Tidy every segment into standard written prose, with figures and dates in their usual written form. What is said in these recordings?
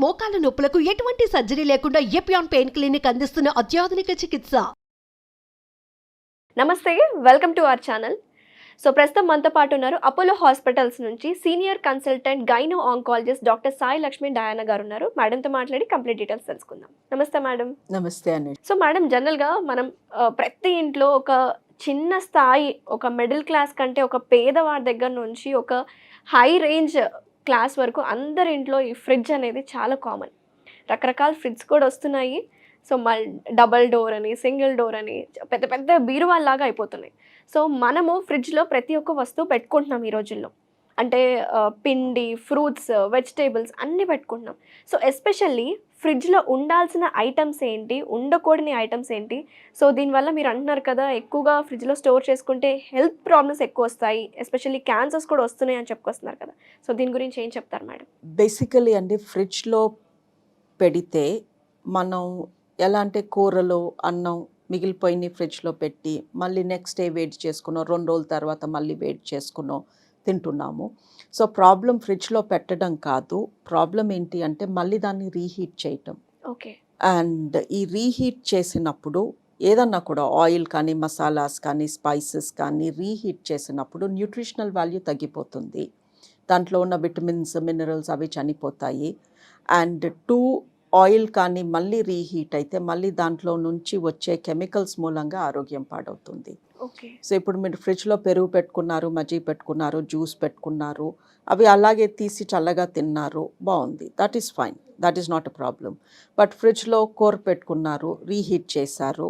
మోకాల నొప్పులకు ఎటువంటి సర్జరీ లేకుండా ఎపియాన్ పెయిన్ క్లినిక్ అందిస్తున్న అత్యాధునిక చికిత్స. నమస్తే, welcome to our channel. So ప్రస్తుతం మనతో పాటు ఉన్నారు అపోలో హాస్పిటల్స్ నుంచి senior consultant gynae oncologist doctor Sai Lakshmi Diana గారు ఉన్నారు. మేడంతో మాట్లాడి కంప్లీట్ డీటెయిల్స్ తెలుసుకుందాం. నమస్తే మేడం. నమస్తే అండి. సో మేడం, జనరల్గా మనం ప్రతి ఇంట్లో ఒక చిన్న స్థాయి, ఒక మిడిల్ క్లాస్ కంటే ఒక పేదవాడి దగ్గర నుంచి ఒక హై రేంజ్ క్లాస్ వరకు అందరి ఇంట్లో ఈ ఫ్రిడ్జ్ అనేది చాలా కామన్. రకరకాల ఫ్రిడ్జ్ కూడా వస్తున్నాయి. సో డబల్ డోర్ అని, సింగిల్ డోర్ అని, పెద్ద పెద్ద బీరువాల్లాగా అయిపోతున్నాయి. సో మనము ఫ్రిడ్జ్లో ప్రతి ఒక్క వస్తువు పెట్టుకుంటున్నాం ఈ రోజుల్లో. అంటే పిండి, ఫ్రూట్స్, వెజిటేబుల్స్ అన్నీ పెట్టుకుంటున్నాం. సో ఎస్పెషల్లీ ఫ్రిడ్జ్లో ఉండాల్సిన ఐటమ్స్ ఏంటి, ఉండకూడని ఐటమ్స్ ఏంటి? సో దీనివల్ల మీరు అంటున్నారు కదా, ఎక్కువగా ఫ్రిడ్జ్లో స్టోర్ చేసుకుంటే హెల్త్ ప్రాబ్లమ్స్ ఎక్కువ వస్తాయి, ఎస్పెషల్లీ క్యాన్సర్స్ కూడా వస్తున్నాయి అని చెప్పుకొస్తున్నారు కదా. సో దీని గురించి ఏం చెప్తారు మేడం? బేసికలీ అండి, ఫ్రిడ్జ్లో పెడితే మనం ఎలా అంటే కూరలు, అన్నం మిగిలిపోయిన ఫ్రిడ్జ్లో పెట్టి మళ్ళీ నెక్స్ట్ డే వేడి చేసుకున్నాం, 2 రోజుల తర్వాత మళ్ళీ వేడి చేసుకున్నాం తింటున్నాము. సో ప్రాబ్లం ఫ్రిడ్జ్లో పెట్టడం కాదు, ప్రాబ్లం ఏంటి అంటే మళ్ళీ దాన్ని రీహీట్ చేయటం. ఓకే. అండ్ ఈ రీహీట్ చేసినప్పుడు ఏదన్నా కూడా ఆయిల్ కానీ, మసాలాస్ కానీ, స్పైసెస్ కానీ రీహీట్ చేసినప్పుడు న్యూట్రిషనల్ వాల్యూ తగ్గిపోతుంది. దాంట్లో ఉన్న విటమిన్స్, మినరల్స్ అవి చనిపోతాయి. అండ్ ఆయిల్ కానీ మళ్ళీ రీహీట్ అయితే మళ్ళీ దాంట్లో నుంచి వచ్చే కెమికల్స్ మూలంగా ఆరోగ్యం పాడవుతుంది. ఓకే. సో ఇప్పుడు మీరు ఫ్రిడ్జ్లో పెరుగు పెట్టుకున్నారు, మజ్జిగ పెట్టుకున్నారు, జ్యూస్ పెట్టుకున్నారు, అవి అలాగే తీసి చల్లగా తిన్నారు, బాగుంది, that is fine, that is not a problem. But ఫ్రిడ్జ్లో కూర పెట్టుకున్నారు, రీహీట్ చేశారు,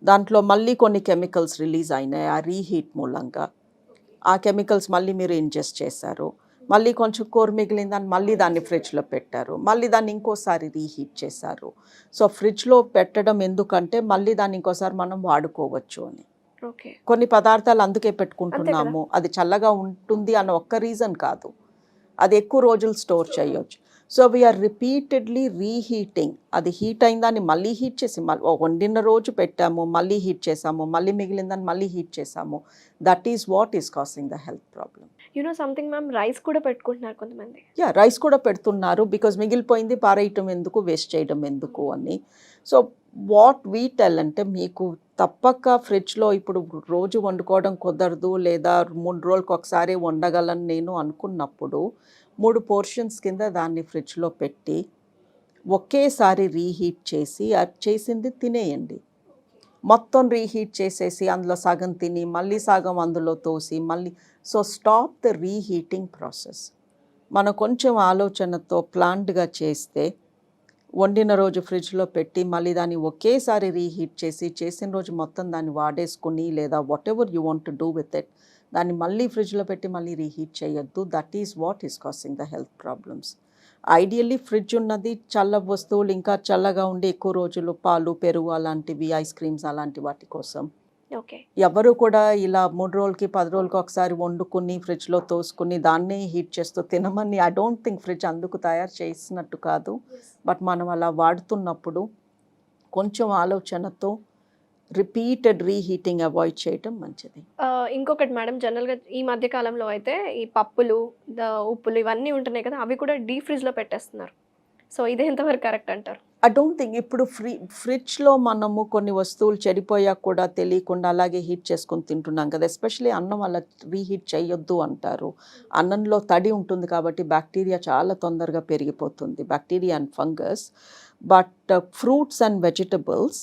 దాంట్లో మళ్ళీ కొన్ని కెమికల్స్ రిలీజ్ అయినాయి ఆ రీహీట్ మూలంగా, ఆ కెమికల్స్ మళ్ళీ మీరు ఇంజెస్ట్ చేశారు, మళ్ళీ కొంచెం కూర మిగిలిందని మళ్ళీ దాన్ని ఫ్రిడ్జ్లో పెట్టారు, మళ్ళీ దాన్ని ఇంకోసారి రీహీట్ చేశారు. సో ఫ్రిడ్జ్లో పెట్టడం ఎందుకంటే మళ్ళీ దాన్ని ఇంకోసారి మనం వాడుకోవచ్చు అని. ఓకే. కొన్ని పదార్థాలు అందుకే పెట్టుకుంటున్నాము, అది చల్లగా ఉంటుంది అన్న ఒక్క రీజన్ కాదు, అది ఎక్కువ రోజులు స్టోర్ చేయొచ్చు. So we are repeatedly reheating. అది హీట్ అయిందాన్ని మళ్ళీ హీట్ చేసి వండిన రోజు పెట్టాము, మళ్ళీ హీట్ చేసాము, మళ్ళీ మిగిలిందని మళ్ళీ హీట్ చేసాము. That is what is causing the health problem. Something ma'am, rice కూడా పెట్టుకుంటున్నారు కొంతమంది. రైస్ కూడా పెడుతున్నారు, బికాజ్ మిగిలిపోయింది పారేయటం ఎందుకు, వేస్ట్ చేయడం ఎందుకు అని. సో వాట్ వీ టెల్ అంటే, మీకు తప్పక ఫ్రిడ్జ్లో ఇప్పుడు రోజు వండుకోవడం కుదరదు, లేదా 3 రోజులకు ఒకసారి వండగలను నేను అనుకున్నప్పుడు 3 పోర్షన్స్ కింద దాన్ని ఫ్రిడ్జ్లో పెట్టి ఒకేసారి రీహీట్ చేసి అది చేసింది తినేయండి. మొత్తం రీహీట్ చేసేసి అందులో సగం తిని మళ్ళీ సగం అందులో తోసి మళ్ళీ. So stop the reheating process. మనం కొంచెం ఆలోచనతో ప్లాన్డ్గా చేస్తే వండిన రోజు ఫ్రిడ్జ్లో పెట్టి మళ్ళీ దాన్ని ఒకేసారి రీహీట్ చేసి చేసిన రోజు మొత్తం దాన్ని వాడేసుకుని, లేదా what ever you want to do with it, దాన్ని మళ్ళీ ఫ్రిడ్జ్లో పెట్టి మళ్ళీ రీహీట్ చేయొద్దు. That is what is causing the health problems. Ideally fridge ఉన్నది చల్ల వస్తువులు, ఇంకా చల్లగా ఉండి ఎక్కువ రోజులు పాలు, పెరుగు అలాంటివి, ఐస్ క్రీమ్స్ అలాంటి వాటి కోసం. ఓకే. ఎవరు కూడా ఇలా 3 రోజులకి 10 రోజులకి ఒకసారి వండుకుని ఫ్రిడ్జ్లో తోసుకుని దాన్నే హీట్ చేస్తూ తినమని, ఐ డోంట్ థింక్ ఫ్రిడ్జ్ అందుకు తయారు చేసినట్టు కాదు. బట్ మనం అలా వాడుతున్నప్పుడు కొంచెం ఆలోచనతో రిపీటెడ్ రీహీటింగ్ అవాయిడ్ చేయటం మంచిది. ఇంకొకటి మేడం, జనరల్గా ఈ మధ్య కాలంలో అయితే ఈ పప్పులు, ఉప్పులు ఇవన్నీ ఉంటున్నాయి కదా, అవి కూడా డీప్ ఫ్రిడ్జ్లో పెట్టేస్తున్నారు. సో ఇది ఎంతవరకు కరెక్ట్ అంటారు? I don't think. ఇప్పుడు ఫ్రిడ్జ్లో మనము కొన్ని వస్తువులు చెడిపోయాక కూడా తెలియకుండా అలాగే హీట్ చేసుకొని తింటున్నాం కదా. ఎస్పెషలీ అన్నం అలా రీహీట్ చేయొద్దు అంటారు. అన్నంలో తడి ఉంటుంది కాబట్టి బ్యాక్టీరియా చాలా తొందరగా పెరిగిపోతుంది, bacteria and fungus. But fruits and vegetables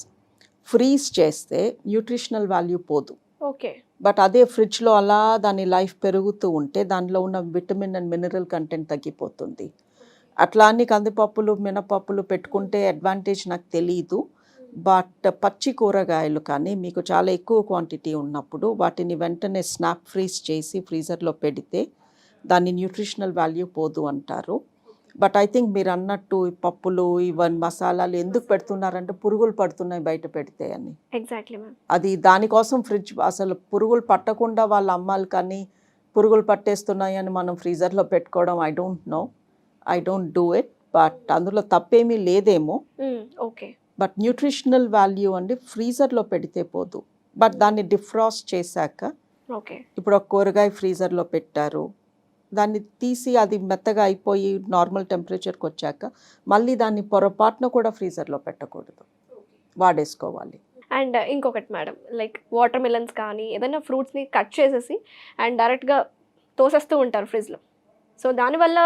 freeze చేస్తే న్యూట్రిషనల్ వాల్యూ పోదు. ఓకే. బట్ అదే ఫ్రిడ్జ్లో అలా దాని లైఫ్ పెరుగుతూ ఉంటే దానిలో ఉన్న విటమిన్ అండ్ మినరల్ కంటెంట్ తగ్గిపోతుంది. అట్లా అని కందిపప్పులు, మినపప్పులు పెట్టుకుంటే అడ్వాంటేజ్ నాకు తెలియదు. బట్ పచ్చి కూరగాయలు కానీ మీకు చాలా ఎక్కువ క్వాంటిటీ ఉన్నప్పుడు వాటిని వెంటనే స్నాప్ ఫ్రీజ్ చేసి ఫ్రీజర్లో పెడితే దాని న్యూట్రిషనల్ వాల్యూ పోదు అంటారు. బట్ ఐ థింక్ మీరు అన్నట్టు ఈ పప్పులు, ఇవన్నీ మసాలాలు ఎందుకు పెడుతున్నారంటే పురుగులు పడుతున్నాయి బయట పెడితే అని. Exactly ma'am. అది దానికోసం ఫ్రిడ్జ్, అసలు పురుగులు పట్టకుండా వాళ్ళ అమ్మాలి, కానీ పురుగులు పట్టేస్తున్నాయి అని మనం ఫ్రీజర్లో పెట్టుకోవడం I don't do it. But అందులో తప్పేమీ లేదేమో. ఓకే. బట్ న్యూట్రిషనల్ వాల్యూ అండి ఫ్రీజర్లో పెడితే పోదు. బట్ దాన్ని డిఫ్రాస్ట్ చేశాక, ఓకే. ఇప్పుడు ఒక కూరగాయ ఫ్రీజర్లో పెట్టారు, దాన్ని తీసి అది మెత్తగా అయిపోయి నార్మల్ టెంపరేచర్కి వచ్చాక మళ్ళీ దాన్ని పొరపాటున కూడా ఫ్రీజర్లో పెట్టకూడదు, వాడేసుకోవాలి. అండ్ ఇంకొకటి మేడం, లైక్ వాటర్ మిలన్స్ కానీ ఏదైనా ఫ్రూట్స్ని కట్ చేసేసి అండ్ డైరెక్ట్గా తోసేస్తూ ఉంటారు ఫ్రిడ్జ్లో. సో దానివల్ల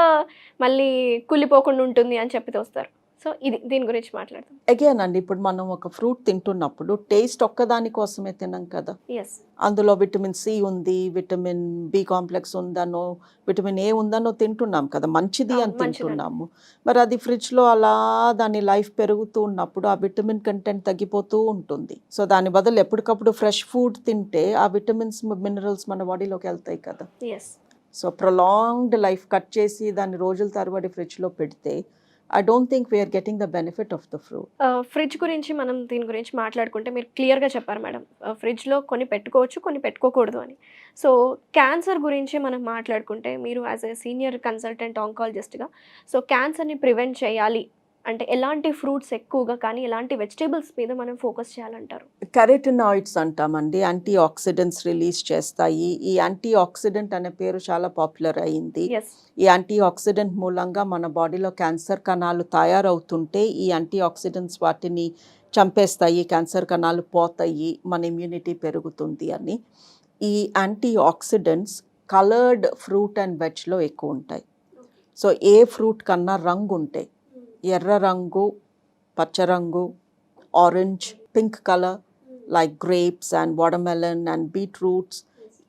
మళ్ళీ కుళ్ళిపోకుండా ఉంటుంది అని చెప్పి తోస్తారు. సో దీని గురించి మాట్లాడతాం. అగైన్ అండి, ఇప్పుడు మనం ఒక ఫ్రూట్ తింటున్నప్పుడు టేస్ట్ ఒక్కదాని కోసమే తినం కదా. ఎస్, అందులో విటమిన్ సి ఉంది, విటమిన్ బి కాంప్లెక్స్ ఉందనో, విటమిన్ ఏ ఉందనో తింటున్నాం కదా, మంచిది అని తింటున్నాము. మరి అది ఫ్రిడ్జ్లో అలా దాని లైఫ్ పెరుగుతూ ఉన్నప్పుడు ఆ విటమిన్ కంటెంట్ తగ్గిపోతూ ఉంటుంది. సో దాని బదులు ఎప్పటికప్పుడు ఫ్రెష్ ఫుడ్ తింటే ఆ విటమిన్స్ మినరల్స్ మన బాడీలోకి వెళ్తాయి కదా. Yes. So prolonged life cut చేసి దాన్ని రోజుల తరబడి ఫ్రిడ్జ్లో పెడితే I don't think we are getting the benefit of the fruit. Fridge గురించి మనం దీని గురించి మాట్లాడుకుంటే మీరు క్లియర్గా చెప్పారు మేడం, ఫ్రిడ్జ్లో కొన్ని పెట్టుకోవచ్చు కొన్ని పెట్టుకోకూడదు అని. సో క్యాన్సర్ గురించి మనం మాట్లాడుకుంటే మీరు యాజ్ ఎ సీనియర్ కన్సల్టెంట్ ఆంకాలజిస్ట్గా, సో క్యాన్సర్ని ప్రివెంట్ చేయాలి అంటే ఎలాంటి ఫ్రూట్స్ ఎక్కువగా కానీ ఎలాంటి వెజిటేబుల్స్ మీద మనం ఫోకస్ చేయాలంటారు? కెరటినాయిడ్స్ అంటామండి, యాంటీ ఆక్సిడెంట్స్ రిలీజ్ చేస్తాయి. ఈ యాంటీ ఆక్సిడెంట్ అనే పేరు చాలా పాపులర్ అయింది. ఎస్. ఈ యాంటీ ఆక్సిడెంట్ మూలంగా మన బాడీలో క్యాన్సర్ కణాలు తయారవుతుంటే ఈ యాంటీ ఆక్సిడెంట్స్ వాటిని చంపేస్తాయి, క్యాన్సర్ కణాలు పోతాయి, మన ఇమ్యూనిటీ పెరుగుతుంది అని. ఈ antioxidants coloured fruit and వెజ్లో ఎక్కువ ఉంటాయి. సో ఏ ఫ్రూట్ కన్నా రంగు ఉంటాయి, ఎర్ర రంగు, పచ్చ రంగు, orange, pink colour like grapes and watermelon and beetroots.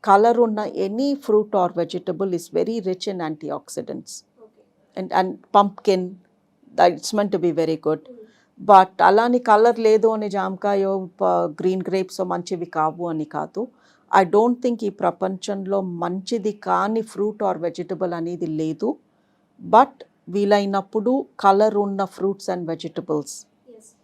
Colour ఉన్న any fruit or vegetable is very rich in antioxidants. And pumpkin, that's meant to be very good. But అలాని కలర్ లేదు అని జామకాయో గ్రీన్ గ్రేప్స్ మంచివి కావు అని కాదు. I don't think ఈ ప్రపంచంలో మంచిది కాని ఫ్రూట్ ఆర్ వెజిటబుల్ అనేది లేదు. బట్ వీలైనప్పుడు కలర్ ఉన్న fruits and vegetables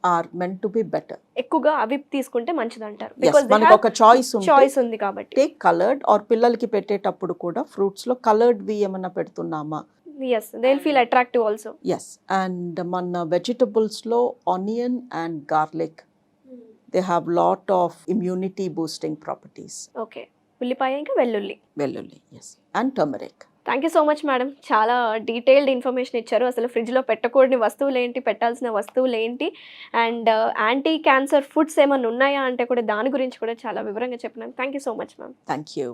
are meant to be better. ఎక్కువగా అవి తీసుకుంటే మంచిది అంటారు, మనకు ఒక చాయిస్ ఉంది కాబట్టి. Take coloured. ఆర్ పిల్లలకి పెట్టేటప్పుడు కూడా ఫ్రూట్స్ లో కలర్డ్ వి ఏమన్నా పెడుతున్నామా? Yes, they'll feel attractive also. Yes, and మన vegetables లో onion and garlic, they have lot of immunity boosting properties. Okay, ఉల్లిపాయ ఇంకా వెల్లుల్లి. Yes, and turmeric. Thank you so much madam, చాలా డీటెయిల్డ్ ఇన్ఫర్మేషన్ ఇచ్చారు. అసలు ఫ్రిడ్జ్లో పెట్టకూడని వస్తువులు ఏంటి, పెట్టాల్సిన వస్తువులు ఏంటి, అండ్ యాంటీ క్యాన్సర్ ఫుడ్స్ ఏమైనా ఉన్నాయా అంటే కూడా దాని గురించి కూడా చాలా వివరంగా చెప్పినాను. Thank you so much ma'am. Thank you.